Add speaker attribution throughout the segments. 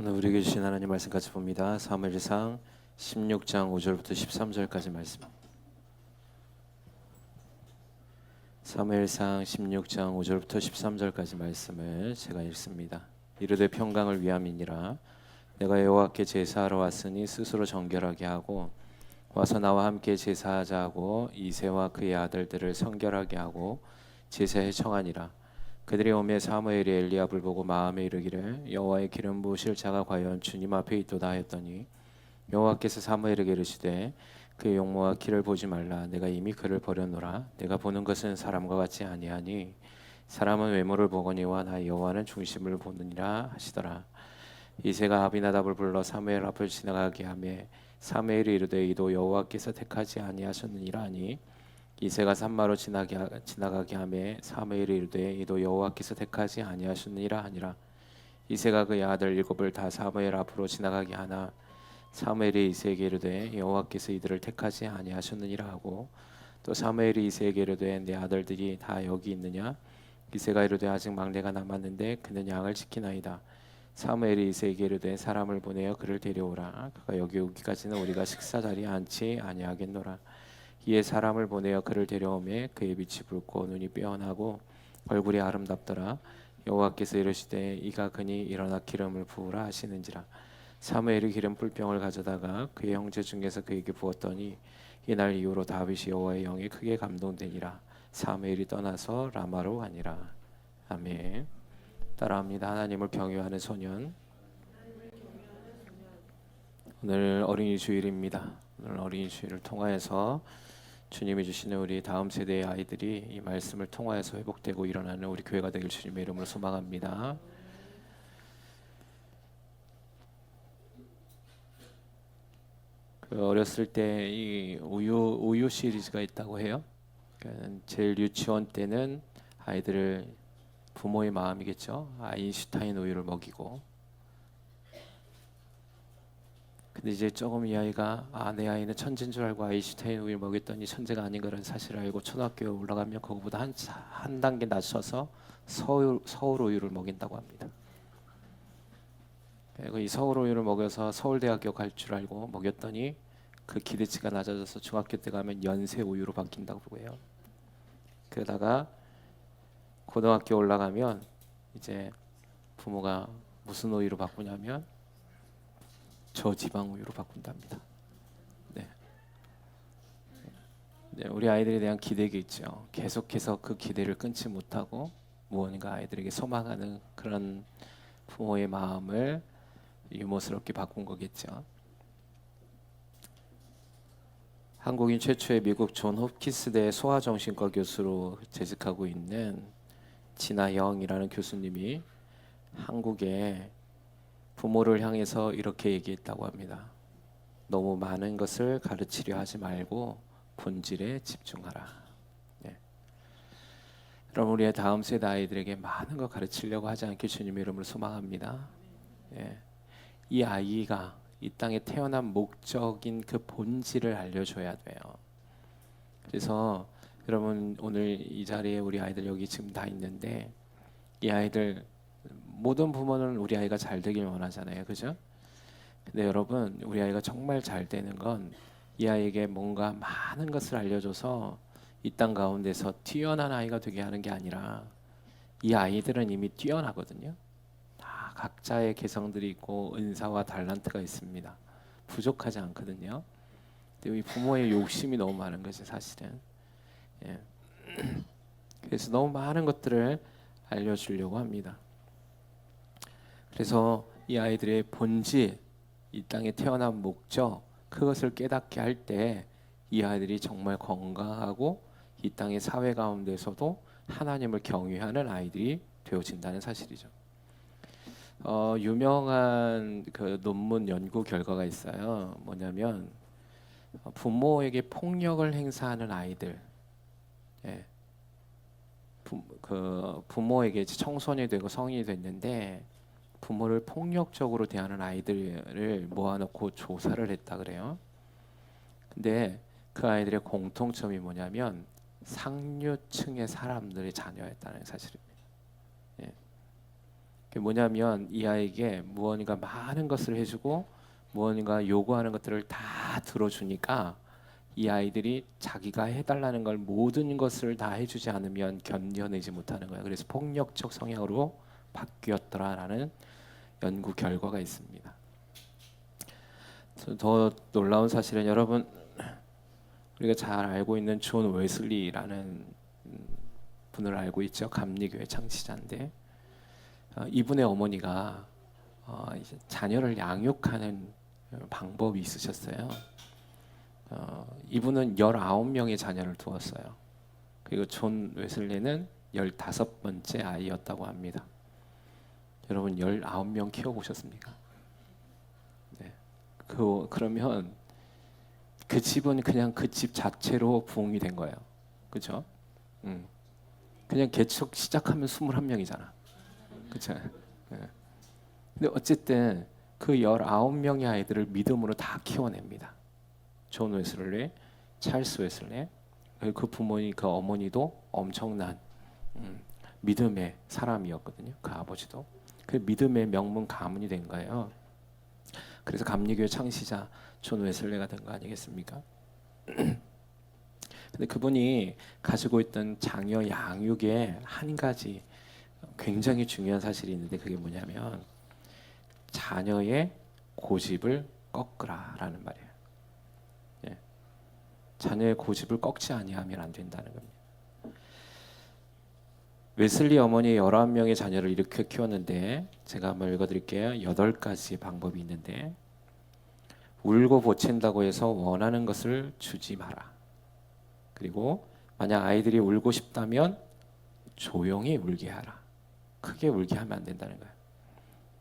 Speaker 1: 오늘 우리에게 주신 하나님 말씀 같이 봅니다. 사무엘상 16장 5절부터 13절까지 말씀. 사무엘상 16장 5절부터 13절까지 말씀을 제가 읽습니다. 이르되 평강을 위함이니라. 내가 여호와께 제사하러 왔으니 스스로 정결하게 하고 와서 나와 함께 제사하자 하고 이새와 그의 아들들을 성결하게 하고 제사에 청하니라. 그들이 오매 사무엘이 엘리압을 보고 마음에 이르기를 여호와의 기름 부으실 자가 과연 주님 앞에 있도다 하였더니 여호와께서 사무엘에게 이르시되 그의 용모와 키를 보지 말라. 내가 이미 그를 버렸노라. 내가 보는 것은 사람과 같지 아니하니 사람은 외모를 보거니와 나 여호와는 중심을 보느니라 하시더라. 이새가 아비나답을 불러 사무엘 앞을 지나가게 하매 사무엘이 이르되 이도 여호와께서 택하지 아니하셨느니라 하니 이새가 산마로 지나가게 하매 사무엘이 이르되 이도 여호와께서 택하지 아니하셨느니라 하니라. 이새가 그의 아들 일곱을 다 사무엘 앞으로 지나가게 하나 사무엘이 이새에게 이르되 여호와께서 이들을 택하지 아니하셨느니라 하고 또 사무엘이 이새에게 이르되 내 아들들이 다 여기 있느냐. 이새가 이르되 아직 막내가 남았는데 그는 양을 지키나이다. 사무엘이 이새에게 이르되 사람을 보내어 그를 데려오라. 그가 여기 오기까지는 우리가 식사 자리에 앉지 아니하겠노라. 이에 사람을 보내어 그를 데려오매 그의 빛이 붉고 눈이 빼어나고 얼굴이 아름답더라. 여호와께서 이르시되 이가 그니 일어나 기름을 부으라 하시는지라. 사무엘이 기름 뿔병을 가져다가 그의 형제 중에서 그에게 부었더니 이날 이후로 다윗이 여호와의 영에 크게 감동되니라. 사무엘이 떠나서 라마로 가니라. 아멘. 따라합니다. 하나님을 경외하는 소년. 오늘 어린이 주일입니다. 오늘 어린이 주일을 통하여서 주님이 주시는 우리 다음 세대의 아이들이 이 말씀을 통하여서 회복되고 일어나는 우리 교회가 되길 주님의 이름으로 소망합니다. 어렸을 때 이 우유 시리즈가 있다고 해요. 제일 유치원 때는 아이들을 부모의 마음이겠죠. 아인슈타인 우유를 먹이고. 근데 이제 조금 이 아이가 내 아이는 천재인 줄 알고 아인슈타인 우유를 먹였더니 천재가 아닌 거라는 사실을 알고 초등학교에 올라가면 그거보다 한 단계 낮춰서 서울 우유를 먹인다고 합니다. 그리고 이 서울 우유를 먹여서 서울대학교 갈 줄 알고 먹였더니 그 기대치가 낮아져서 중학교 때 가면 연세 우유로 바뀐다고 해요. 그러다가 고등학교 올라가면 이제 부모가 무슨 우유로 바꾸냐면 저지방 우유로 바꾼답니다. 네. 네, 우리 아이들에 대한 기대가 있죠. 계속해서 그 기대를 끊지 못하고 무언가 아이들에게 소망하는 그런 부모의 마음을 유머스럽게 바꾼 거겠죠. 한국인 최초의 미국 존 홉킨스대 소아정신과 교수로 재직하고 있는 진아영이라는 교수님이 한국에 부모를 향해서 이렇게 얘기했다고 합니다. 너무 많은 것을 가르치려 하지 말고 본질에 집중하라. 네. 그럼 우리의 다음 세대 아이들에게 많은 거 가르치려고 하지 않길 주님의 이름으로 소망합니다. 네. 이 아이가 이 땅에 태어난 목적인 그 본질을 알려줘야 돼요. 그래서 여러분 오늘 이 자리에 우리 아이들 여기 지금 다 있는데 이 아이들 모든 부모는 우리 아이가 잘 되길 원하잖아요, 그죠? 근데 여러분 우리 아이가 정말 잘 되는 건 이 아이에게 뭔가 많은 것을 알려줘서 이 땅 가운데서 뛰어난 아이가 되게 하는 게 아니라 이 아이들은 이미 뛰어나거든요. 다 각자의 개성들이 있고 은사와 달란트가 있습니다. 부족하지 않거든요. 근데 이 부모의 욕심이 너무 많은 거죠, 사실은. 예. 그래서 너무 많은 것들을 알려주려고 합니다. 그래서 이 아이들의 본질, 이 땅에 태어난 목적, 그것을 깨닫게 할 때 이 아이들이 정말 건강하고 이 땅의 사회 가운데서도 하나님을 경외하는 아이들이 되어진다는 사실이죠. 유명한 그 논문 연구 결과가 있어요. 뭐냐면 부모에게 폭력을 행사하는 아이들, 예. 부모에게 청소년이 되고 성인이 됐는데 부모를 폭력적으로 대하는 아이들을 모아놓고 조사를 했다 그래요. 근데 그 아이들의 공통점이 뭐냐면 상류층의 사람들의 자녀였다는 사실입니다. 예. 그게 뭐냐면 이 아이에게 무언가 많은 것을 해주고 무언가 요구하는 것들을 다 들어주니까 이 아이들이 자기가 해달라는 걸 모든 것을 다 해주지 않으면 견뎌내지 못하는 거예요. 그래서 폭력적 성향으로 바뀌었더라라는 연구 결과가 있습니다. 더 놀라운 사실은 여러분 우리가 잘 알고 있는 존 웨슬리라는 분을 알고 있죠. 감리교회 창시자인데 이분의 어머니가 이제 자녀를 양육하는 방법이 있으셨어요. 이분은 19명의 자녀를 두었어요. 그리고 존 웨슬리는 15번째 아이였다고 합니다. 여러분 19명 키워보셨습니까? 네. 그러면 그 집은 그냥 그 집 자체로 부흥이 된 거예요. 그렇죠? 그냥 개척 시작하면 21명이잖아. 그렇죠? 네. 근데 어쨌든 그 19명의 아이들을 믿음으로 다 키워냅니다. 존 웨슬리, 찰스 웨슬리, 그 부모님, 그 어머니도 엄청난 믿음의 사람이었거든요. 그 아버지도 그 믿음의 명문 가문이 된 거예요. 그래서 감리교회 창시자 존 웨슬리가 된 거 아니겠습니까? 근데 그분이 가지고 있던 자녀 양육에 한 가지 굉장히 중요한 사실이 있는데 그게 뭐냐면 자녀의 고집을 꺾으라라는 말이에요. 예. 자녀의 고집을 꺾지 아니하면 안 된다는 겁니다. 웨슬리 어머니 11명의 자녀를 이렇게 키웠는데 제가 한번 읽어드릴게요. 8가지 방법이 있는데 울고 보챈다고 해서 원하는 것을 주지 마라. 그리고 만약 아이들이 울고 싶다면 조용히 울게 하라. 크게 울게 하면 안 된다는 거예요.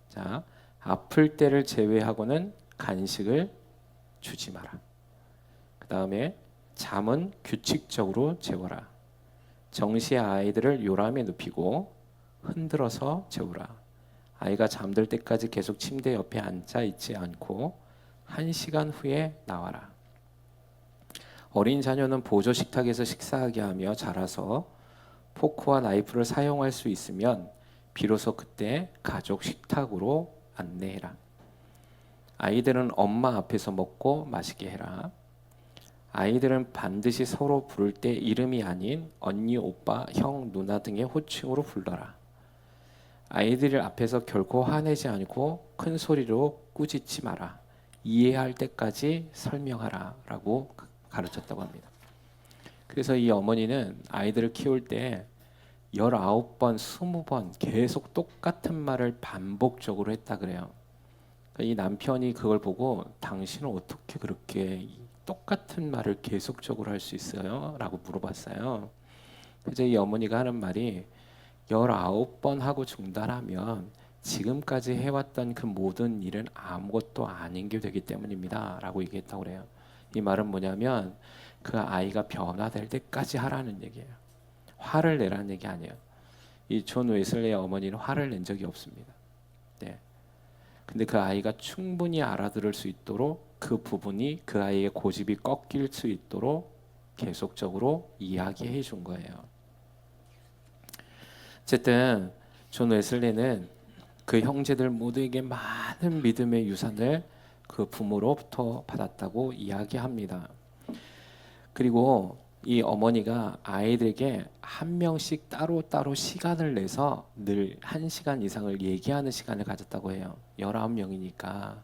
Speaker 1: 자, 아플 때를 제외하고는 간식을 주지 마라. 그 다음에 잠은 규칙적으로 재워라. 정시에 아이들을 요람에 눕히고 흔들어서 재우라. 아이가 잠들 때까지 계속 침대 옆에 앉아 있지 않고 1시간 후에 나와라. 어린 자녀는 보조 식탁에서 식사하게 하며 자라서 포크와 나이프를 사용할 수 있으면 비로소 그때 가족 식탁으로 안내해라. 아이들은 엄마 앞에서 먹고 마시게 해라. 아이들은 반드시 서로 부를 때 이름이 아닌 언니, 오빠, 형, 누나 등의 호칭으로 불러라. 아이들 앞에서 결코 화내지 않고 큰 소리로 꾸짖지 마라. 이해할 때까지 설명하라 라고 가르쳤다고 합니다. 그래서 이 어머니는 아이들을 키울 때 19번, 20번 계속 똑같은 말을 반복적으로 했다 그래요. 이 남편이 그걸 보고 당신은 어떻게 그렇게 똑같은 말을 계속적으로 할 수 있어요? 라고 물어봤어요. 그래서 이 어머니가 하는 말이 19번 하고 중단하면 지금까지 해왔던 그 모든 일은 아무것도 아닌 게 되기 때문입니다. 라고 얘기했다고 그래요. 이 말은 뭐냐면 그 아이가 변화될 때까지 하라는 얘기예요. 화를 내라는 얘기 아니에요. 이 존 웨슬리의 어머니는 화를 낸 적이 없습니다. 네. 근데 그 아이가 충분히 알아들을 수 있도록 그 부분이 그 아이의 고집이 꺾일 수 있도록 계속적으로 이야기해 준 거예요. 어쨌든 존 웨슬리는 그 형제들 모두에게 많은 믿음의 유산을 그 부모로부터 받았다고 이야기합니다. 그리고 이 어머니가 아이들에게 한 명씩 따로따로 시간을 내서 늘 1시간 이상을 얘기하는 시간을 가졌다고 해요. 19명이니까.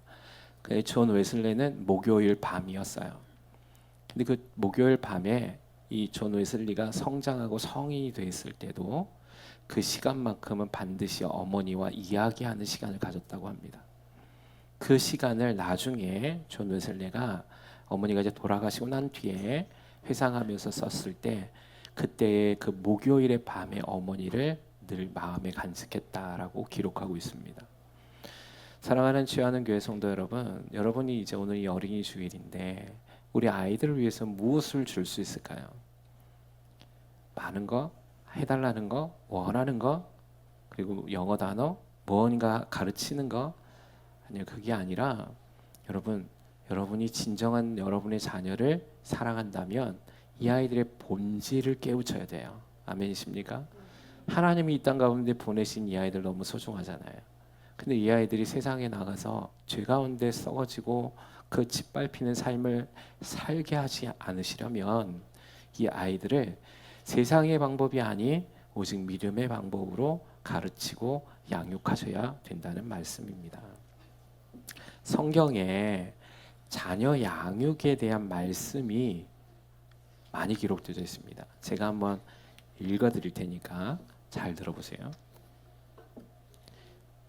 Speaker 1: 존 웨슬리는 목요일 밤이었어요. 근데 그 목요일 밤에 이 존 웨슬리가 성장하고 성인이 됐을 때도 그 시간만큼은 반드시 어머니와 이야기하는 시간을 가졌다고 합니다. 그 시간을 나중에 존 웨슬리가 어머니가 이제 돌아가시고 난 뒤에 회상하면서 썼을 때 그때의 그 목요일의 밤에 어머니를 늘 마음에 간직했다라고 기록하고 있습니다. 사랑하는 지혜하는 교회 성도 여러분, 여러분이 이제 오늘 이 어린이 주일인데 우리 아이들을 위해서 무엇을 줄 수 있을까요? 많은 거, 해달라는 거, 원하는 거, 그리고 영어 단어, 무언가 가르치는 거, 아니요, 그게 아니라 여러분이 진정한 여러분의 자녀를 사랑한다면 이 아이들의 본질을 깨우쳐야 돼요. 아멘이십니까? 하나님이 이 땅 가운데 보내신 이 아이들 너무 소중하잖아요. 근데 이 아이들이 세상에 나가서 죄 가운데 썩어지고 그 짓밟히는 삶을 살게 하지 않으시려면 이 아이들을 세상의 방법이 아닌 오직 믿음의 방법으로 가르치고 양육하셔야 된다는 말씀입니다. 성경에 자녀 양육에 대한 말씀이 많이 기록되어 있습니다. 제가 한번 읽어드릴 테니까 잘 들어보세요.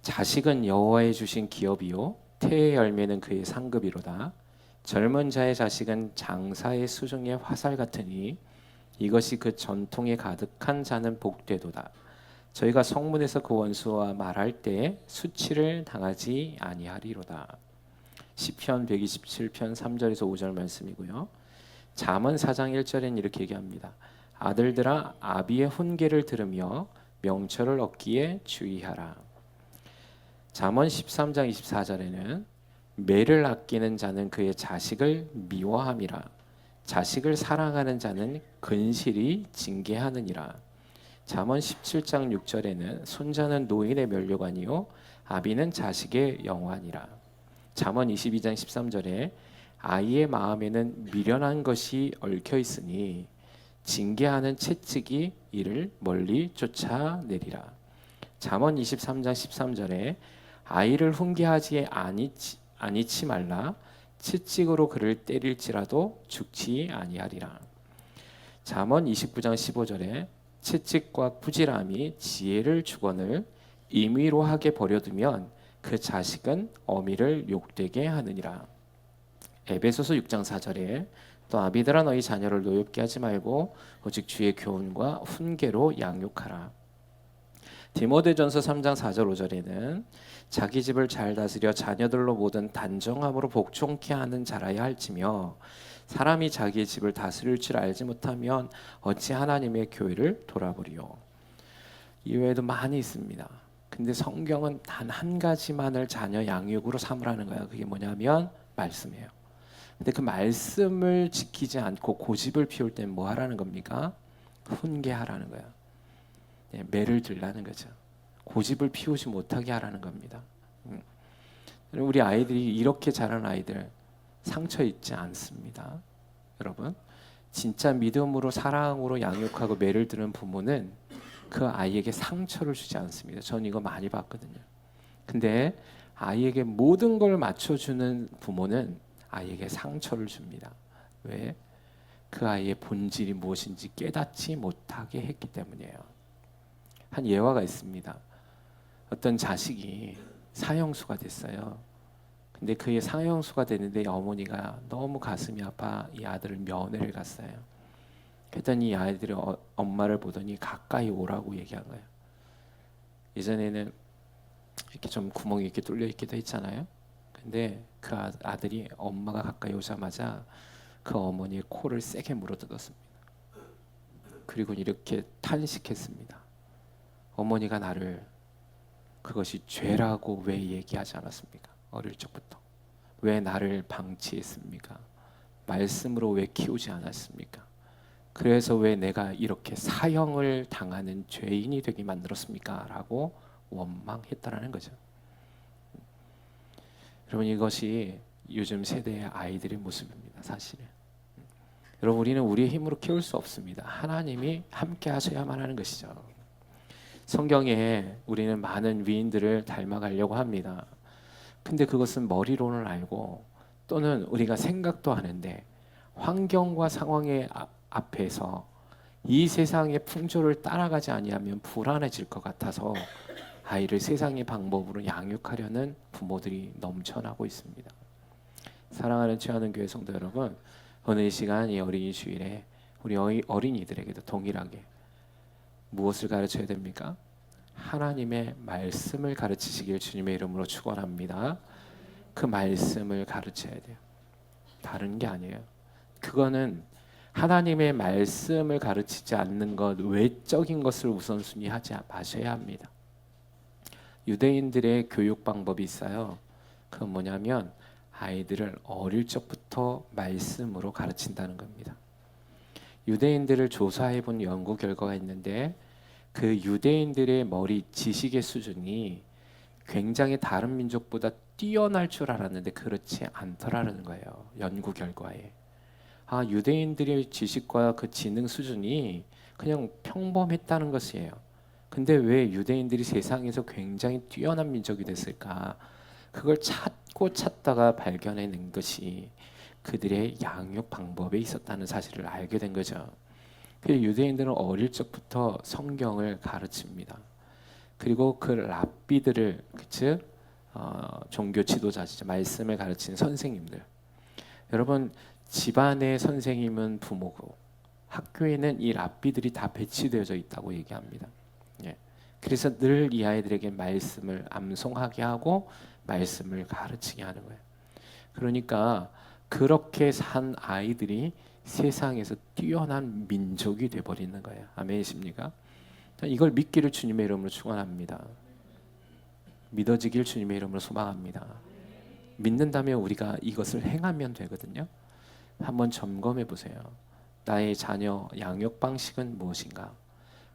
Speaker 1: 자식은 여호와의 주신 기업이요 태의 열매는 그의 상급이로다. 젊은 자의 자식은 장사의 수중의 화살 같으니 이것이 그 전통에 가득한 자는 복되도다. 저희가 성문에서 그 원수와 말할 때 수치를 당하지 아니하리로다. 시편 127편 3절에서 5절 말씀이고요. 잠언 4장 1절엔 이렇게 얘기합니다. 아들들아 아비의 훈계를 들으며 명철을 얻기에 주의하라. 잠언 13장 24절에는 매를 아끼는 자는 그의 자식을 미워함이라. 자식을 사랑하는 자는 근실이 징계하느니라. 잠언 17장 6절에는 손자는 노인의 면류관이요 아비는 자식의 영화니라. 잠언 22장 13절에 아이의 마음에는 미련한 것이 얽혀 있으니 징계하는 채찍이 이를 멀리 쫓아내리라. 잠언 23장 13절에 아이를 훈계하지 아니치 말라. 채찍으로 그를 때릴지라도 죽지 아니하리라. 잠언 29장 15절에 채찍과 꾸지람이 지혜를 주거늘 임의로 하게 버려두면 그 자식은 어미를 욕되게 하느니라. 에베소서 6장 4절에 또 아비들아 너희 자녀를 노엽게 하지 말고 오직 주의 교훈과 훈계로 양육하라. 디모데전서 3장 4절 5절에는 자기 집을 잘 다스려 자녀들로 모든 단정함으로 복종케 하는 자라야 할지며 사람이 자기의 집을 다스릴 줄 알지 못하면 어찌 하나님의 교회를 돌아보리요. 이외에도 많이 있습니다. 근데 성경은 단 한 가지만을 자녀 양육으로 삼으라는 거야. 그게 뭐냐면 말씀이에요. 근데 그 말씀을 지키지 않고 고집을 피울 땐 뭐 하라는 겁니까? 훈계하라는 거야. 네, 매를 들라는 거죠. 고집을 피우지 못하게 하라는 겁니다. 우리 아이들이 이렇게 자란 아이들 상처 있지 않습니다. 여러분, 진짜 믿음으로 사랑으로 양육하고 매를 드는 부모는 그 아이에게 상처를 주지 않습니다. 전 이거 많이 봤거든요. 근데 아이에게 모든 걸 맞춰주는 부모는 아이에게 상처를 줍니다. 왜? 그 아이의 본질이 무엇인지 깨닫지 못하게 했기 때문이에요. 한 예화가 있습니다. 어떤 자식이 사형수가 됐어요. 근데 그의 사형수가 되는데 어머니가 너무 가슴이 아파 이 아들을 면회를 갔어요. 그랬더니 이 아이들이 엄마를 보더니 가까이 오라고 얘기한 거예요. 예전에는 이렇게 좀 구멍이 이렇게 뚫려 있기도 했잖아요. 근데 그 아들이 엄마가 가까이 오자마자 그 어머니의 코를 세게 물어뜯었습니다. 그리고 이렇게 탄식했습니다. 어머니가 나를 그것이 죄라고 왜 얘기하지 않았습니까? 어릴 적부터 왜 나를 방치했습니까? 말씀으로 왜 키우지 않았습니까? 그래서 왜 내가 이렇게 사형을 당하는 죄인이 되게 만들었습니까? 라고 원망했다라는 거죠. 여러분, 이것이 요즘 세대의 아이들의 모습입니다. 사실은 여러분, 우리는 우리의 힘으로 키울 수 없습니다. 하나님이 함께 하셔야만 하는 것이죠. 성경에 우리는 많은 위인들을 닮아가려고 합니다. 근데 그것은 머리로는 알고 또는 우리가 생각도 하는데 환경과 상황의 앞에서 이 세상의 풍조를 따라가지 아니하면 불안해질 것 같아서 아이를 세상의 방법으로 양육하려는 부모들이 넘쳐나고 있습니다. 사랑하는 취하는 교회 성도 여러분, 오늘 이 시간 이 어린이 주일에 우리 어린이들에게도 동일하게 무엇을 가르쳐야 됩니까? 하나님의 말씀을 가르치시길 주님의 이름으로 축원합니다. 그 말씀을 가르쳐야 돼요. 다른 게 아니에요. 그거는 하나님의 말씀을 가르치지 않는 것, 외적인 것을 우선순위하지 마셔야 합니다. 유대인들의 교육 방법이 있어요. 그건 뭐냐면 아이들을 어릴 적부터 말씀으로 가르친다는 겁니다. 유대인들을 조사해 본 연구 결과가 있는데 그 유대인들의 머리 지식의 수준이 굉장히 다른 민족보다 뛰어날 줄 알았는데 그렇지 않더라는 거예요. 연구 결과에. 유대인들의 지식과 그 지능 수준이 그냥 평범했다는 것이에요. 근데 왜 유대인들이 세상에서 굉장히 뛰어난 민족이 됐을까? 그걸 찾고 찾다가 발견해낸 것이 그들의 양육 방법에 있었다는 사실을 알게 된 거죠. 그 유대인들은 어릴 적부터 성경을 가르칩니다. 그리고 그 랍비들을 즉 종교 지도자죠. 말씀을 가르치는 선생님들. 여러분 집안의 선생님은 부모고 학교에는 이 랍비들이 다 배치되어져 있다고 얘기합니다. 예. 그래서 늘 이 아이들에게 말씀을 암송하게 하고 말씀을 가르치게 하는 거예요. 그러니까 그렇게 산 아이들이 세상에서 뛰어난 민족이 되어버리는 거예요. 아멘이십니까? 이걸 믿기를 주님의 이름으로 축원합니다. 믿어지길 주님의 이름으로 소망합니다. 믿는다면 우리가 이것을 행하면 되거든요. 한번 점검해 보세요. 나의 자녀 양육 방식은 무엇인가?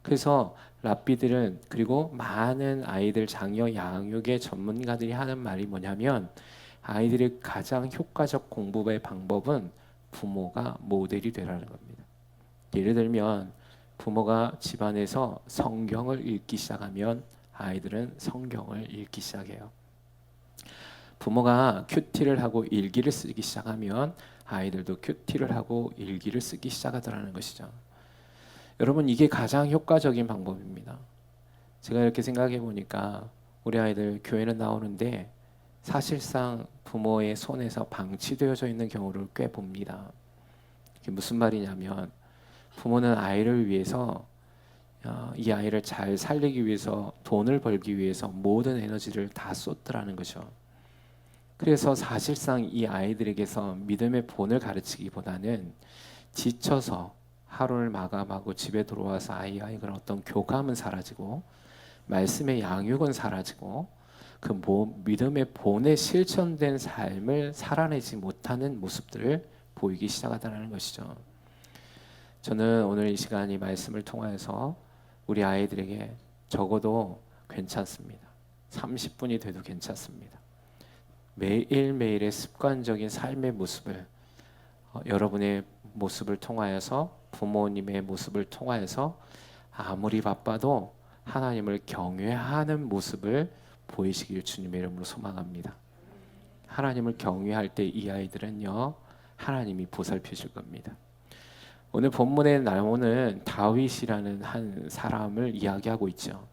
Speaker 1: 그래서 랍비들은 그리고 많은 아이들 자녀 양육의 전문가들이 하는 말이 뭐냐면 아이들의 가장 효과적 공부의 방법은 부모가 모델이 되라는 겁니다. 예를 들면 부모가 집안에서 성경을 읽기 시작하면 아이들은 성경을 읽기 시작해요. 부모가 큐티를 하고 일기를 쓰기 시작하면 아이들도 큐티를 하고 일기를 쓰기 시작하더라는 것이죠. 여러분 이게 가장 효과적인 방법입니다. 제가 이렇게 생각해 보니까 우리 아이들 교회는 나오는데 사실상 부모의 손에서 방치되어져 있는 경우를 꽤 봅니다. 이게 무슨 말이냐면 부모는 아이를 위해서 이 아이를 잘 살리기 위해서 돈을 벌기 위해서 모든 에너지를 다 쏟더라는 거죠. 그래서 사실상 이 아이들에게서 믿음의 본을 가르치기보다는 지쳐서 하루를 마감하고 집에 들어와서 아이와 그런 어떤 교감은 사라지고 말씀의 양육은 사라지고 그 믿음의 본에 실천된 삶을 살아내지 못하는 모습들을 보이기 시작하다는 것이죠. 저는 오늘 이 시간 이 말씀을 통하여서 우리 아이들에게 적어도 괜찮습니다. 30분이 돼도 괜찮습니다. 매일매일의 습관적인 삶의 모습을 여러분의 모습을 통하여서 부모님의 모습을 통하여서 아무리 바빠도 하나님을 경외하는 모습을 보이시길 주님의 이름으로 소망합니다. 하나님을 경외할 때 이 아이들은요 하나님이 보살피실 겁니다. 오늘 본문에 나오는 다윗이라는 한 사람을 이야기하고 있죠.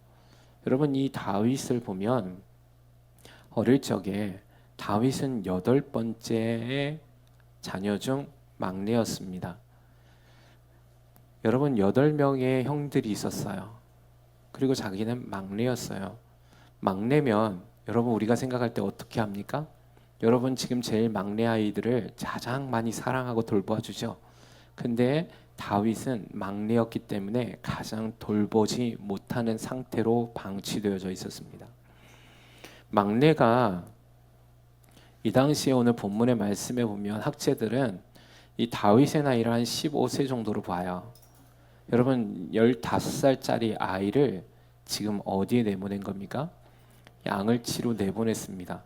Speaker 1: 여러분 이 다윗을 보면 어릴 적에 다윗은 8번째 자녀 중 막내였습니다. 여러분 8명의 형들이 있었어요. 그리고 자기는 막내였어요. 막내면 여러분 우리가 생각할 때 어떻게 합니까? 여러분 지금 제일 막내 아이들을 가장 많이 사랑하고 돌봐주죠. 근데 다윗은 막내였기 때문에 가장 돌보지 못하는 상태로 방치되어져 있었습니다. 막내가 이 당시에 오늘 본문의 말씀에 보면 학자들은 이 다윗의 나이를 한 15세 정도로 봐요. 여러분 15살짜리 아이를 지금 어디에 내보낸 겁니까? 양을 치러 내보냈습니다.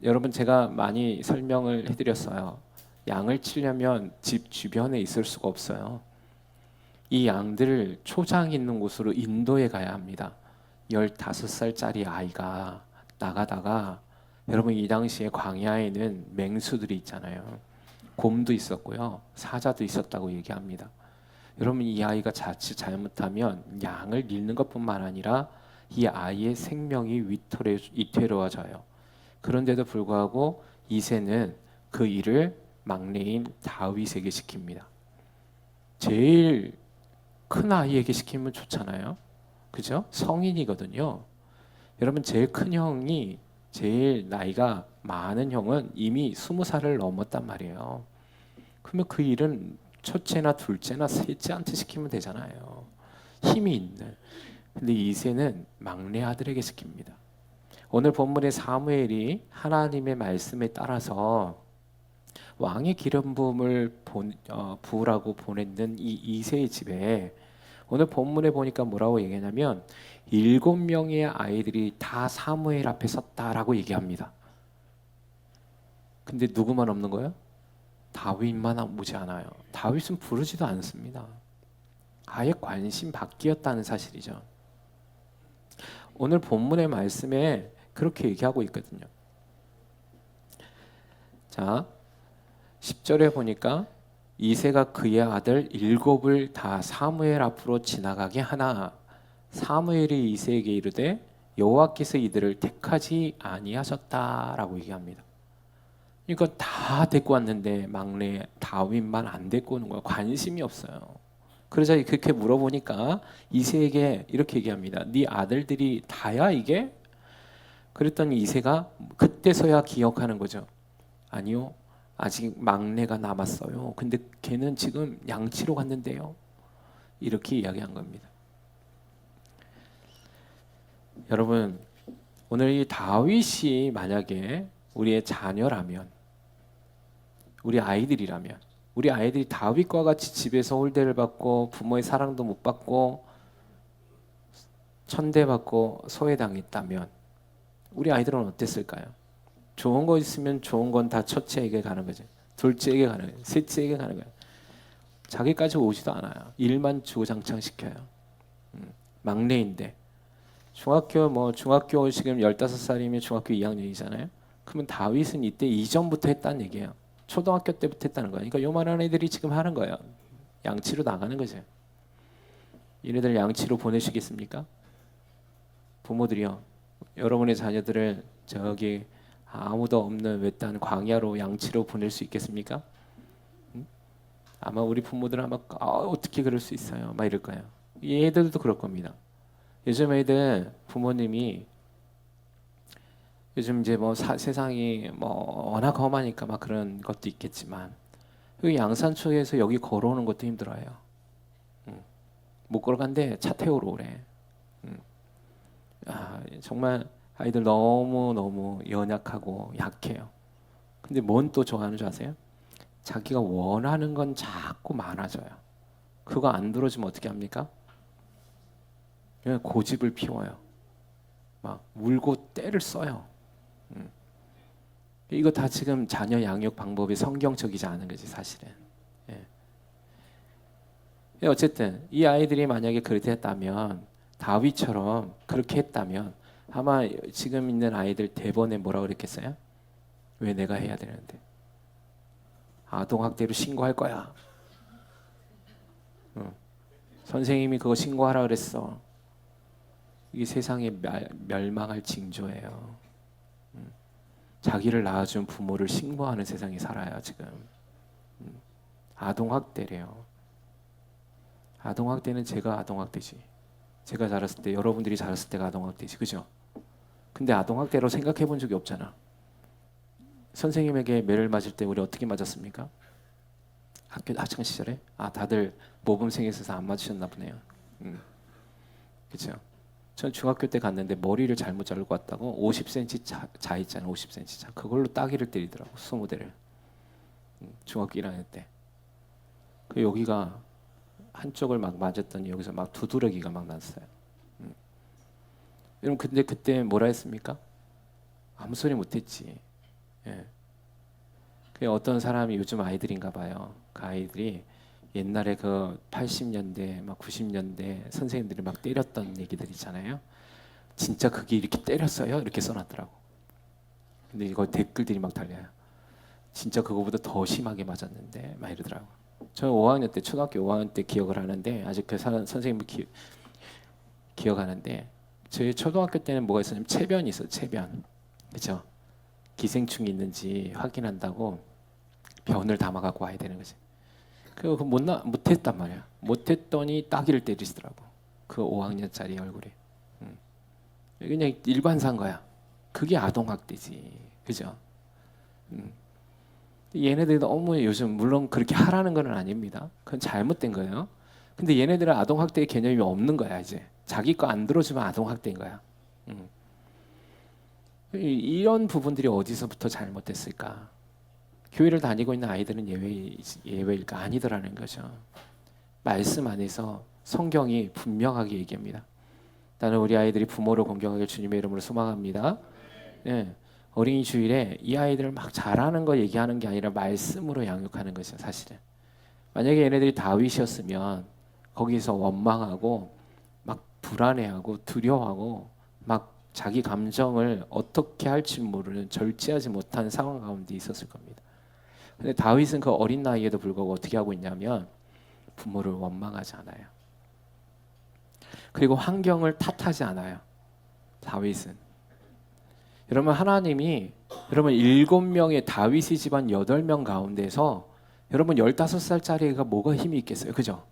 Speaker 1: 여러분 제가 많이 설명을 해드렸어요. 양을 치려면 집 주변에 있을 수가 없어요. 이 양들을 초장 있는 곳으로 인도해 가야 합니다. 15살짜리 아이가 나가다가 여러분 이 당시에 광야에는 맹수들이 있잖아요. 곰도 있었고요. 사자도 있었다고 얘기합니다. 여러분 이 아이가 자칫 잘못하면 양을 잃는 것뿐만 아니라 이 아이의 생명이 위태로워져요. 그런데도 불구하고 이새는 그 일을 막내인 다윗에게 시킵니다. 제일 큰 아이에게 시키면 좋잖아요. 그죠? 성인이거든요. 여러분 제일 큰 형이 제일 나이가 많은 형은 이미 20살을 넘었단 말이에요. 그러면 그 일은 첫째나 둘째나 셋째한테 시키면 되잖아요. 힘이 있는. 근데 이새는 막내 아들에게 시킵니다. 오늘 본문의 사무엘이 하나님의 말씀에 따라서 왕의 기름 부음을 부으라고 보냈는 이 이새의 집에 오늘 본문에 보니까 뭐라고 얘기하냐면 7명의 아이들이 다 사무엘 앞에 섰다라고 얘기합니다. 근데 누구만 없는 거예요? 다윗만 오지 않아요. 다윗은 부르지도 않습니다. 아예 관심 밖이었다는 사실이죠. 오늘 본문의 말씀에 그렇게 얘기하고 있거든요. 자, 10절에 보니까 이새가 그의 아들 7을 다 사무엘 앞으로 지나가게 하나 사무엘이 이새에게 이르되 여호와께서 이들을 택하지 아니하셨다라고 얘기합니다. 그러니까 다 데리고 왔는데 막내 다윗만 안 데리고 오는 거예요. 관심이 없어요. 그러자 그렇게 물어보니까 이새에게 이렇게 얘기합니다. 네 아들들이 다야 이게? 그랬더니 이새가 그때서야 기억하는 거죠. 아니요. 아직 막내가 남았어요. 근데 걔는 지금 양치로 갔는데요. 이렇게 이야기한 겁니다. 여러분, 오늘 이 다윗이 만약에 우리의 자녀라면, 우리 아이들이라면, 우리 아이들이 다윗과 같이 집에서 홀대를 받고 부모의 사랑도 못 받고 천대받고 소외당했다면 우리 아이들은 어땠을까요? 좋은 거 있으면 좋은 건 다 첫째에게 가는 거죠. 둘째에게 가는 거예요. 셋째에게 가는 거예요. 자기까지 오지도 않아요. 일만 주구장창 시켜요. 막내인데 중학교 지금 15살이면 중학교 2학년이잖아요. 그러면 다윗은 이때 이전부터 했다는 얘기예요. 초등학교 때부터 했다는 거예요. 그러니까 요만한 애들이 지금 하는 거예요. 양치로 나가는 거죠. 얘네들 양치로 보내시겠습니까? 부모들이요. 여러분의 자녀들을 저기 아무도 없는 외딴 광야로 양치로 보낼 수 있겠습니까? 아마 우리 부모들은 아마 어떻게 그럴 수 있어요? 막 이럴 거예요. 얘들도 그럴 겁니다. 요즘 애들 부모님이 요즘 이제 뭐 세상이 뭐 워낙 험하니까 막 그런 것도 있겠지만 여기 양산초에서 여기 걸어오는 것도 힘들어요. 못 걸어간대. 차 태우러 오래. 정말 아이들 너무 연약하고 약해요. 근데 뭔 또 좋아하는 줄 아세요? 자기가 원하는 건 자꾸 많아져요. 그거 안 들어주면 어떻게 합니까? 그냥 고집을 피워요. 막 울고 때를 써요. 이거 다 지금 자녀 양육 방법이 성경적이지 않은 거지 사실은. 어쨌든 이 아이들이 만약에 그렇게 했다면 다윗처럼 그렇게 했다면 아마 지금 있는 아이들 대번에 뭐라고 그랬겠어요? 왜 내가 해야 되는데? 아동학대로 신고할 거야. 선생님이 그거 신고하라 그랬어. 이게 세상에 멸망할 징조예요. 자기를 낳아준 부모를 신고하는 세상이 살아요 지금. 아동학대래요. 아동학대는 제가 아동학대지. 제가 자랐을 때 여러분들이 자랐을 때가 아동학대지, 그죠? 근데 아동학대로 생각해 본 적이 없잖아. 선생님에게 매를 맞을 때 우리 어떻게 맞았습니까? 학창 시절에? 다들 모범생이 있어서 안 맞으셨나 보네요. 그죠? 전 중학교 때 갔는데 머리를 잘못 자르고 왔다고 50cm 자 있잖아. 50cm 자. 그걸로 따귀를 때리더라고. 20대를. 중학교 1학년 때. 그 여기가 한쪽을 막 맞았더니 여기서 막 두드러기가 막 났어요. 여러분 근데 그때 뭐라 했습니까? 아무 소리 못했지. 예. 그 어떤 사람이 요즘 아이들인가 봐요. 그 아이들이 옛날에 그 80년대 막 90년대 선생님들이 막 때렸던 얘기들 있잖아요. 진짜 그게 이렇게 때렸어요? 이렇게 써놨더라고. 근데 이거 댓글들이 막 달려요. 진짜 그거보다 더 심하게 맞았는데 막 이러더라고. 저 5학년 때 초등학교 5학년 때 기억을 하는데 아직 그 선생님을 기억하는데 저희 초등학교 때는 뭐가 있었냐면 체변이 있어요. 체변. 그렇죠? 기생충이 있는지 확인한다고 변을 담아 갖고 와야 되는 거지. 그거 못했단 말이야. 못했더니 따귀를 때리시더라고. 그 5학년짜리 얼굴에. 그냥 일반사인 거야. 그게 아동학대지. 그죠? 얘네들이 너무 요즘 물론 그렇게 하라는 건 아닙니다. 그건 잘못된 거예요. 근데 얘네들은 아동학대의 개념이 없는 거야 이제. 자기 거 안 들어주면 아동학대인 거야. 이런 부분들이 어디서부터 잘못됐을까? 교회를 다니고 있는 아이들은 예외일까? 아니더라는 거죠. 말씀 안에서 성경이 분명하게 얘기합니다. 나는 우리 아이들이 부모를 공경하길 주님의 이름으로 소망합니다. 예, 어린이 주일에 이 아이들을 막 잘하는 거 얘기하는 게 아니라 말씀으로 양육하는 것이죠. 사실은 만약에 얘네들이 다윗이었으면 거기서 원망하고 막 불안해하고 두려워하고 막 자기 감정을 어떻게 할지 모르는 절제하지 못한 상황 가운데 있었을 겁니다. 근데 다윗은 그 어린 나이에도 불구하고 어떻게 하고 있냐면 부모를 원망하지 않아요. 그리고 환경을 탓하지 않아요. 다윗은. 여러분 하나님이 여러분 7명의 다윗의 집안 8명 가운데서 여러분 15살짜리 애가 뭐가 힘이 있겠어요? 그죠?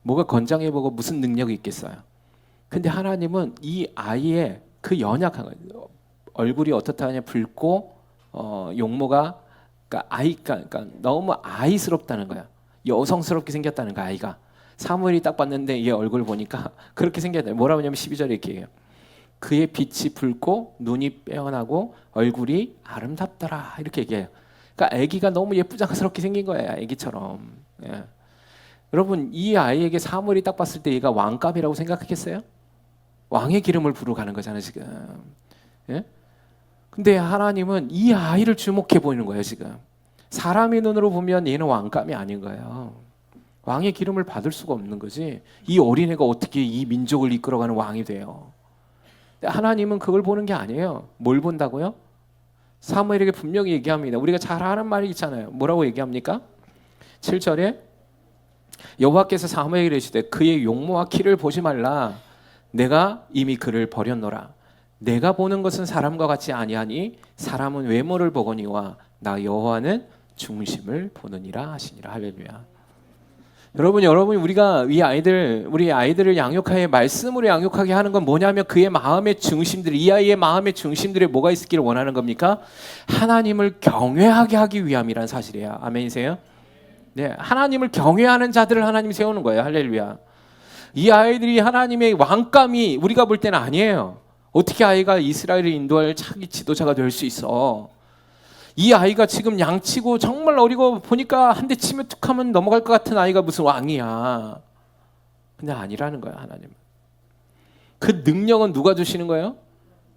Speaker 1: 뭐가 건장해 보고 무슨 능력이 있겠어요? 근데 하나님은 이 아이의 그 연약한 거, 얼굴이 어떻다 하냐 붉고 용모가 그러니까 너무 아이스럽다는 거야. 여성스럽게 생겼다는 거야 아이가. 사무엘이 딱 봤는데 얘 얼굴 보니까 그렇게 생겼다. 뭐라고 하냐면 12절에 이렇게 해요. 그의 빛이 붉고 눈이 빼어나고 얼굴이 아름답더라 이렇게 얘기해요. 그러니까 아기가 너무 예쁘장스럽게 생긴 거예요. 아기처럼. 예. 여러분 이 아이에게 사무엘이 딱 봤을 때 얘가 왕감이라고 생각했겠어요? 왕의 기름을 부르러 가는 거잖아요 지금. 예? 근데 하나님은 이 아이를 주목해 보이는 거예요 지금. 사람의 눈으로 보면 얘는 왕감이 아닌 거예요. 왕의 기름을 받을 수가 없는 거지. 이 어린애가 어떻게 이 민족을 이끌어가는 왕이 돼요? 하나님은 그걸 보는 게 아니에요. 뭘 본다고요? 사무엘에게 분명히 얘기합니다. 우리가 잘 아는 말이 있잖아요. 뭐라고 얘기합니까? 7절에 여호와께서 사무엘에게 이르시되 그의 용모와 키를 보지 말라. 내가 이미 그를 버렸노라. 내가 보는 것은 사람과 같이 아니하니 사람은 외모를 보거니와 나 여호와는 중심을 보느니라 하시니라. 할렐루야. 여러분 우리가 우리 아이들을 양육하여 말씀으로 양육하게 하는 건 뭐냐면 그의 마음의 중심들, 이 아이의 마음의 중심들에 뭐가 있기를 원하는 겁니까? 하나님을 경외하게 하기 위함이란 사실이에요. 아멘이세요? 네, 하나님을 경외하는 자들을 하나님이 세우는 거예요. 할렐루야. 이 아이들이 하나님의 왕감이 우리가 볼 때는 아니에요. 어떻게 아이가 이스라엘을 인도할 차기 지도자가 될 수 있어? 이 아이가 지금 양치고 정말 어리고 보니까 한 대 치면 툭 하면 넘어갈 것 같은 아이가 무슨 왕이야. 근데 아니라는 거야 하나님은. 그 능력은 누가 주시는 거예요?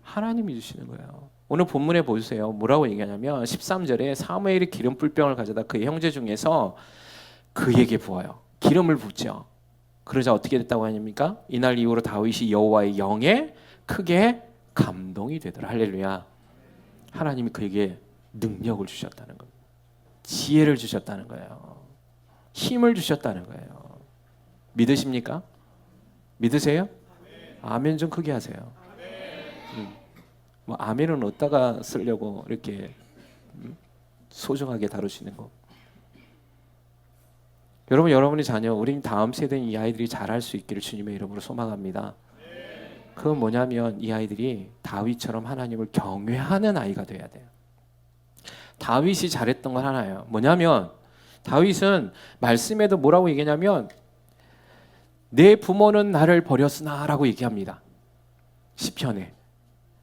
Speaker 1: 하나님이 주시는 거예요. 오늘 본문에 보세요. 뭐라고 얘기하냐면 13절에 사무엘이 기름 뿔병을 가져다 그의 형제 중에서 그에게 부어요. 기름을 붓죠. 그러자 어떻게 됐다고 하십니까? 이날 이후로 다윗이 여호와의 영에 크게 감동이 되더라. 할렐루야. 하나님이 그에게 능력을 주셨다는 겁니다. 지혜를 주셨다는 거예요. 힘을 주셨다는 거예요. 믿으십니까? 믿으세요? 아멘 좀 크게 하세요. 뭐 아멘은 어디다가 쓰려고 이렇게 소중하게 다루시는 거. 여러분의 자녀, 우리 다음 세대인 이 아이들이 잘할 수 있기를 주님의 이름으로 소망합니다. 그건 뭐냐면 이 아이들이 다윗처럼 하나님을 경외하는 아이가 돼야 돼요. 다윗이 잘했던 건 하나예요. 뭐냐면 다윗은 말씀에도 뭐라고 얘기하냐면 내 부모는 나를 버렸으나 라고 얘기합니다. 시편에.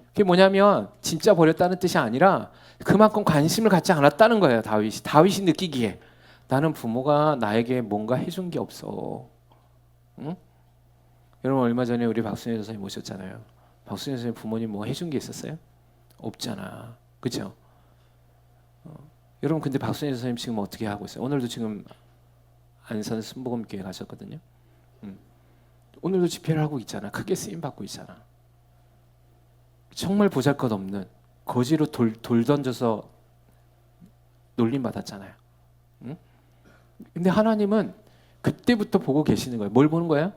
Speaker 1: 그게 뭐냐면 진짜 버렸다는 뜻이 아니라 그만큼 관심을 갖지 않았다는 거예요. 다윗이 느끼기에 나는 부모가 나에게 뭔가 해준 게 없어. 응? 여러분 얼마 전에 우리 박순희 선생님 모셨잖아요. 박순희 선생님 부모님 뭐 해준 게 있었어요? 없잖아. 그렇죠? 여러분 근데 박순희 선생님 지금 어떻게 하고 있어요? 오늘도 지금 안산 순복음교회 가셨거든요. 오늘도 집회를 하고 있잖아. 크게 쓰임 받고 있잖아. 정말 보잘것없는 거지로 돌 던져서 놀림 받았잖아요. 응? 근데 하나님은 그때부터 보고 계시는 거예요. 뭘 보는 거예요?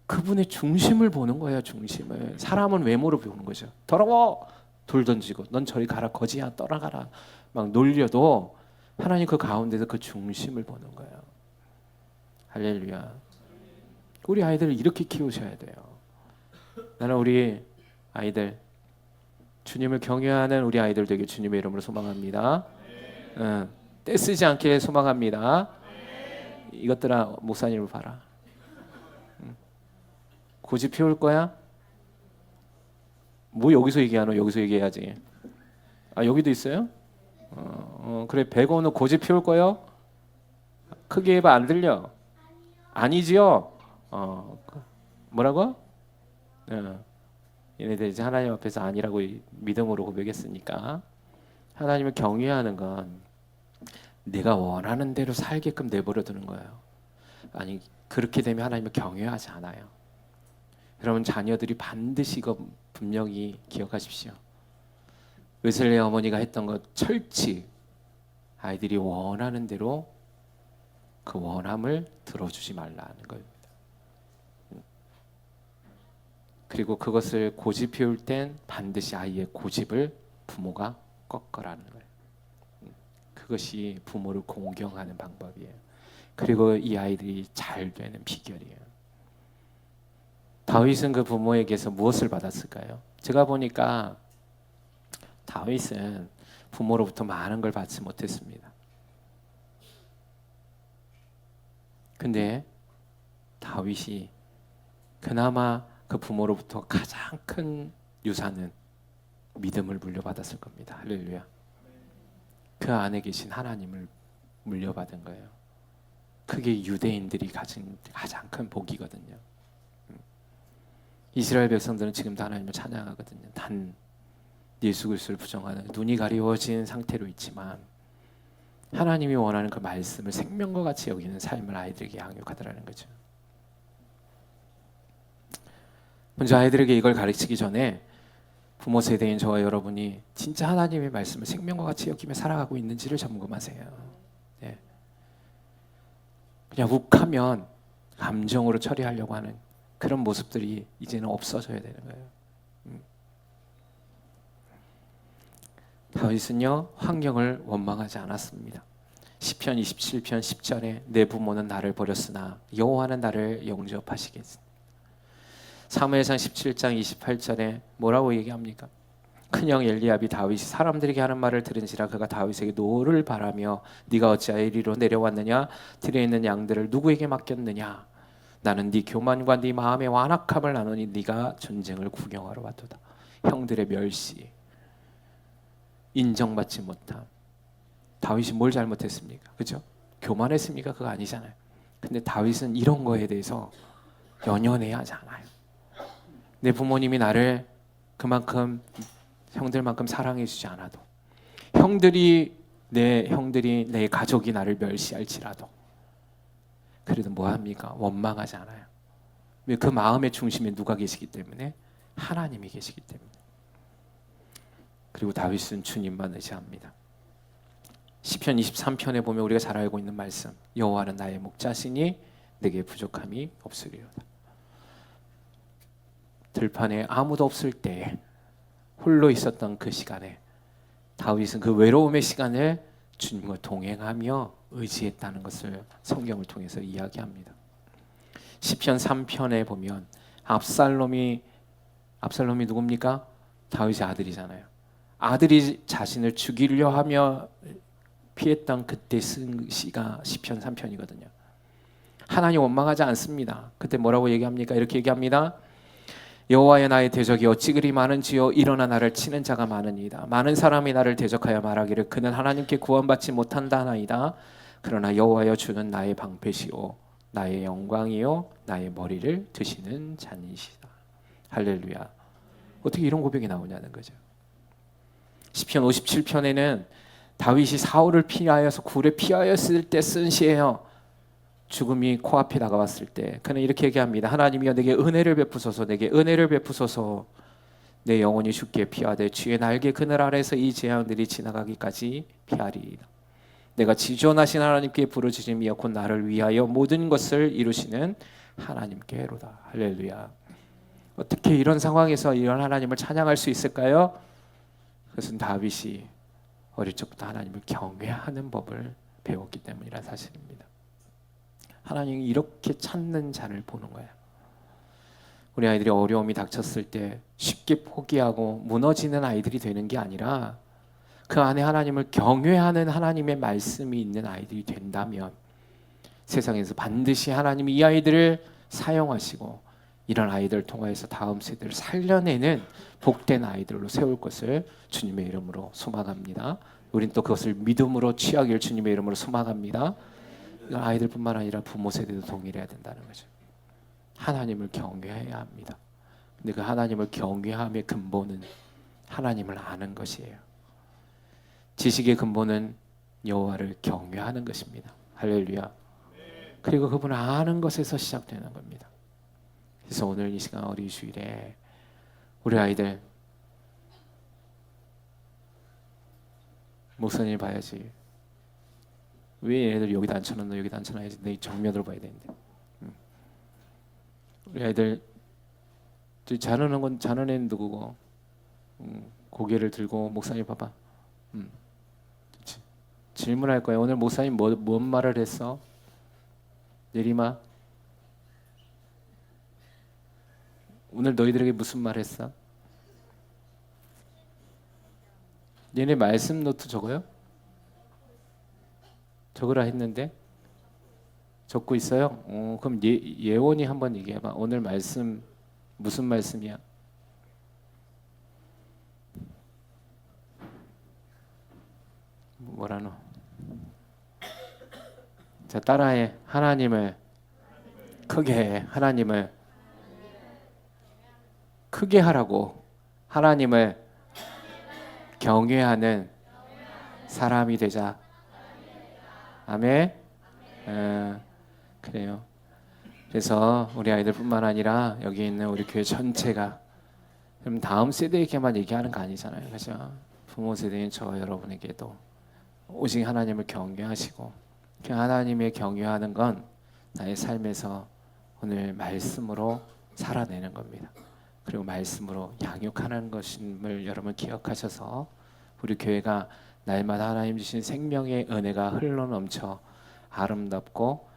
Speaker 1: 그분의 중심을 보는 거예요. 중심을. 사람은 외모로 보는 거죠. 더러워! 돌 던지고 넌 저리 가라 거지야 떠나가라 막 놀려도 하나님 그 가운데서 그 중심을 보는 거예요. 할렐루야. 우리 아이들을 이렇게 키우셔야 돼요. 나는 우리 아이들 주님을 경외하는 우리 아이들 되게 주님의 이름으로 소망합니다. 떼쓰지 않게 소망합니다. 이것들아 목사님을 봐라. 고집 피울 거야? 뭐 여기서 얘기하노? 여기서 얘기해야지. 아 여기도 있어요? 그래 백원은 고집 피울 거요? 크게 해봐 안 들려. 아니지요. 뭐라고? 얘네들 이제 하나님 앞에서 아니라고 믿음으로 고백했으니까 하나님을 경외하는 건 내가 원하는 대로 살게끔 내버려 두는 거예요. 아니 그렇게 되면 하나님을 경외하지 않아요. 여러분 자녀들이 반드시 이거 분명히 기억하십시오. 웨슬리 어머니가 했던 것 철치 아이들이 원하는 대로 그 원함을 들어주지 말라는 겁니다. 그리고 그것을 고집 피울 땐 반드시 아이의 고집을 부모가 꺾으라는 거예요. 그것이 부모를 공경하는 방법이에요. 그리고 이 아이들이 잘 되는 비결이에요. 다윗은 그 부모에게서 무엇을 받았을까요? 제가 보니까 다윗은 부모로부터 많은 걸 받지 못했습니다. 근데 다윗이 그나마 그 부모로부터 가장 큰 유산은 믿음을 물려받았을 겁니다. 할렐루야. 그 안에 계신 하나님을 물려받은 거예요. 그게 유대인들이 가진 가장 큰 복이거든요. 이스라엘 백성들은 지금도 하나님을 찬양하거든요. 단 예수 그리스도를 부정하는 눈이 가리워진 상태로 있지만 하나님이 원하는 그 말씀을 생명과 같이 여기는 삶을 아이들에게 양육하더라는 거죠. 먼저 아이들에게 이걸 가르치기 전에 부모 세대인 저와 여러분이 진짜 하나님의 말씀을 생명과 같이 여기며 살아가고 있는지를 점검하세요. 네. 그냥 욱하면 감정으로 처리하려고 하는 그런 모습들이 이제는 없어져야 되는 거예요. 다윗은요 환경을 원망하지 않았습니다. 시편 27편 10절에 내 부모는 나를 버렸으나 여호와는 나를 영접하시겠습니다. 사무엘상 17장 28절에 뭐라고 얘기합니까? 큰형 엘리압이 다윗이 사람들에게 하는 말을 들은지라 그가 다윗에게 노를 바라며 네가 어찌하여 이리로 내려왔느냐 들에 있는 양들을 누구에게 맡겼느냐 나는 네 교만과 네 마음의 완악함을 나누니 네가 전쟁을 구경하러 왔도다. 형들의 멸시 인정받지 못함. 다윗이 뭘 잘못했습니까? 그죠? 교만했습니까? 그거 아니잖아요. 근데 다윗은 이런 거에 대해서 연연해야 하지 않아요. 내 부모님이 나를 그만큼 형들만큼 사랑해 주지 않아도 형들이 내 가족이 나를 멸시할지라도 그래도 뭐합니까? 원망하지 않아요. 왜? 그 마음의 중심에 누가 계시기 때문에? 하나님이 계시기 때문에. 그리고 다윗은 주님만 의지합니다. 시편 23편에 보면 우리가 잘 알고 있는 말씀 여호와는 나의 목자시니 내게 부족함이 없으리로다. 들판에 아무도 없을 때 홀로 있었던 그 시간에 다윗은 그 외로움의 시간을 주님과 동행하며 의지했다는 것을 성경을 통해서 이야기합니다. 시편 3편에 보면 압살롬이 누굽니까? 다윗의 아들이잖아요. 아들이 자신을 죽이려 하며 피했던 그때 쓴 시가 시편 3편이거든요. 하나님 원망하지 않습니다. 그때 뭐라고 얘기합니까? 이렇게 얘기합니다. 여호와여 나의 대적이 어찌 그리 많은지요 일어나 나를 치는 자가 많으니이다. 많은 사람이 나를 대적하여 말하기를 그는 하나님께 구원받지 못한다 하나이다. 그러나 여호와여 주는 나의 방패시오 나의 영광이요 나의 머리를 드시는 자니시다. 할렐루야. 어떻게 이런 고백이 나오냐는 거죠. 시편 57편에는 다윗이 사울을 피하여서 굴에 피하였을 때 쓴 시예요. 죽음이 코앞에 다가왔을 때 그는 이렇게 얘기합니다. 하나님이여 내게 은혜를 베푸소서 내게 은혜를 베푸소서 내 영혼이 죽게 피하되 주의 날개 그늘 아래서 이 재앙들이 지나가기까지 피하리이다. 내가 지존하신 하나님께 부르짖으며 곧 나를 위하여 모든 것을 이루시는 하나님께로다. 할렐루야. 어떻게 이런 상황에서 이런 하나님을 찬양할 수 있을까요? 그것은 다윗이 어릴 적부터 하나님을 경외하는 법을 배웠기 때문이라는 사실입니다. 하나님이 이렇게 찾는 자를 보는 거예요. 우리 아이들이 어려움이 닥쳤을 때 쉽게 포기하고 무너지는 아이들이 되는 게 아니라 그 안에 하나님을 경외하는 하나님의 말씀이 있는 아이들이 된다면 세상에서 반드시 하나님이 이 아이들을 사용하시고 이런 아이들을 통해서 다음 세대를 살려내는 복된 아이들로 세울 것을 주님의 이름으로 소망합니다. 우린 또 그것을 믿음으로 취하길 주님의 이름으로 소망합니다. 이건 아이들뿐만 아니라 부모 세대도 동일해야 된다는 거죠. 하나님을 경외해야 합니다. 근데 그 하나님을 경외함의 근본은 하나님을 아는 것이에요. 지식의 근본은 여호와를 경외하는 것입니다. 할렐루야. 그리고 그분을 아는 것에서 시작되는 겁니다. 그래서 오늘 이 시간 어린이 주일에 우리 아이들 목사님 봐야지. 왜 얘네들 여기다 앉혀놨노? 여기다 앉혀놔야지. 내 정면으로 봐야 되는데. 우리 아이들 자는 애는 누구고? 고개를 들고 목사님 봐봐. 질문할 거예요. 오늘 목사님 뭔 말을 했어? 예림아, 오늘 너희들에게 무슨 말 했어? 얘네 말씀 노트 적어요? 적으라 했는데 적고 있어요? 그럼 예원이 한번 얘기해봐. 오늘 말씀 무슨 말씀이야? 뭐라노? 자, 따라해. 하나님을 크게 해. 하나님을 크게 하라고. 하나님을 경외하는 사람이 되자. 아멘. 그래요. 그래서 우리 아이들뿐만 아니라 여기 있는 우리 교회 전체가, 그럼 다음 세대에게만 얘기하는 거 아니잖아요, 그렇죠? 부모 세대인 저 여러분에게도 오직 하나님을 경외하시고, 그 하나님의 경외하는 건 나의 삶에서 오늘 말씀으로 살아내는 겁니다. 그리고 말씀으로 양육하는 것임을 여러분 기억하셔서 우리 교회가 날마다 하나님 주신 생명의 은혜가 흘러넘쳐 아름답고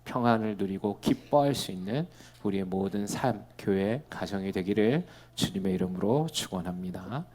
Speaker 1: 평안을 누리고 기뻐할 수 있는 우리의 모든 삶, 교회, 가정이 되기를 주님의 이름으로 축원합니다.